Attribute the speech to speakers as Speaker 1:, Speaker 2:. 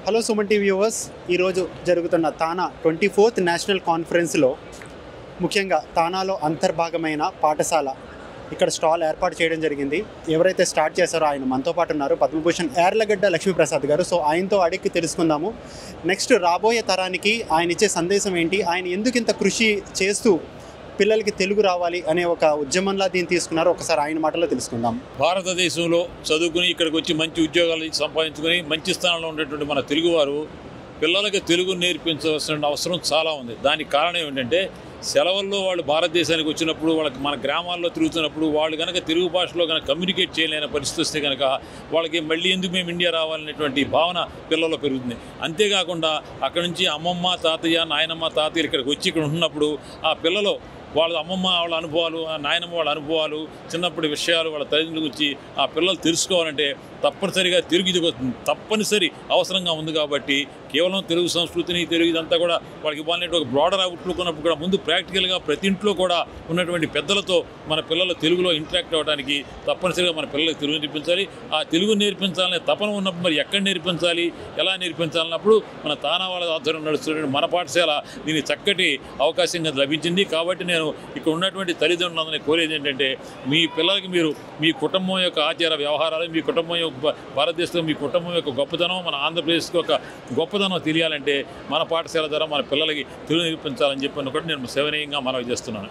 Speaker 1: Hello Suman TV viewers, ఈరోజు జరుగుతున్న తానా 24th national కాన్ఫరెన్స్లో ముఖ్యంగా తానాలో అంతర్భాగమైన పాఠశాల ఇక్కడ స్టాల్ ఏర్పాటు చేయడం జరిగింది. ఎవరైతే స్టార్ట్ చేశారో ఆయన మనతో పాటు ఉన్నారు, పద్మభూషణ్ యార్లగడ్డ లక్ష్మీప్రసాద్ గారు. సో ఆయనతో అడిగి తెలుసుకుందాము నెక్స్ట్ రాబోయే తరానికి ఆయన ఇచ్చే సందేశం ఏంటి, ఆయన ఎందుకు ఇంత కృషి చేస్తూ పిల్లలకి తెలుగు రావాలి అనే ఒక ఉద్యమంలా దీన్ని తీసుకున్నారు. ఒకసారి ఆయన మాటలో తెలుసుకుందాం.
Speaker 2: భారతదేశంలో చదువుకుని ఇక్కడికి వచ్చి మంచి ఉద్యోగాలు సంపాదించుకొని మంచి స్థానంలో ఉండేటువంటి మన తెలుగువారు పిల్లలకి తెలుగు నేర్పించవలసిన అవసరం చాలా ఉంది. దానికి కారణం ఏంటంటే సెలవుల్లో వాళ్ళు భారతదేశానికి వచ్చినప్పుడు వాళ్ళకి మన గ్రామాల్లో తిరుగుతున్నప్పుడు వాళ్ళు కనుక తెలుగు భాషలో కనుక కమ్యూనికేట్ చేయలేని పరిస్థితి వస్తే కనుక వాళ్ళకి మళ్ళీ ఎందుకు మేము ఇండియా రావాలనేటువంటి భావన పిల్లల్లో పెరుగుతుంది. అంతేకాకుండా అక్కడి నుంచి అమ్మమ్మ తాతయ్య నాయనమ్మ తాతయ్యలు ఇక్కడికి వచ్చి ఇక్కడ ఉంటున్నప్పుడు ఆ పిల్లలు వాళ్ళ అమ్మమ్మ వాళ్ళ అనుభవాలు, నాయనమ్మ వాళ్ళ అనుభవాలు, చిన్నప్పటి విషయాలు వాళ్ళ తల్లిదండ్రుల గురించి ఆ పిల్లలు తెలుసుకోవాలంటే తప్పనిసరిగా తెలుగు ఇది తప్పనిసరి అవసరంగా ఉంది. కాబట్టి కేవలం తెలుగు సంస్కృతిని తెలుగు ఇదంతా కూడా వాళ్ళకి ఇవ్వాలంటే ఒక బ్రాడర్ అవుట్లుక్ ఉన్నప్పుడు కూడా ముందు ప్రాక్టికల్గా ప్రతి ఇంట్లో కూడా ఉన్నటువంటి పెద్దలతో మన పిల్లలు తెలుగులో ఇంటరాక్ట్ అవ్వడానికి తప్పనిసరిగా మన పిల్లలకు తెలుగు నేర్పించాలి. ఆ తెలుగు నేర్పించాలనే తపన ఉన్నప్పుడు మరి ఎక్కడ నేర్పించాలి, ఎలా నేర్పించాలన్నప్పుడు మన తానా వాళ్ళ ఆధ్వర్యంలో నడుస్తున్నటువంటి మన పాఠశాల దీనికి చక్కటి అవకాశంగా లభించింది. కాబట్టి నేను ఇక్కడ ఉన్నటువంటి తల్లిదండ్రులందరినీ కోరేది ఏంటంటే మీ పిల్లలకి మీరు మీ కుటుంబం యొక్క ఆచార వ్యవహారాలు, మీ కుటుంబం యొక్క భారతదేశంలో మీ కుటుంబం యొక్క గొప్పతనం, మన ఆంధ్రప్రదేశ్కి ఒక గొప్పతనం తెలియాలంటే మన పాఠశాల ద్వారా మన పిల్లలకి తెలుగు నేర్పించాలని చెప్పి కూడా నేను సవినయంగా మనవి చేస్తున్నాను.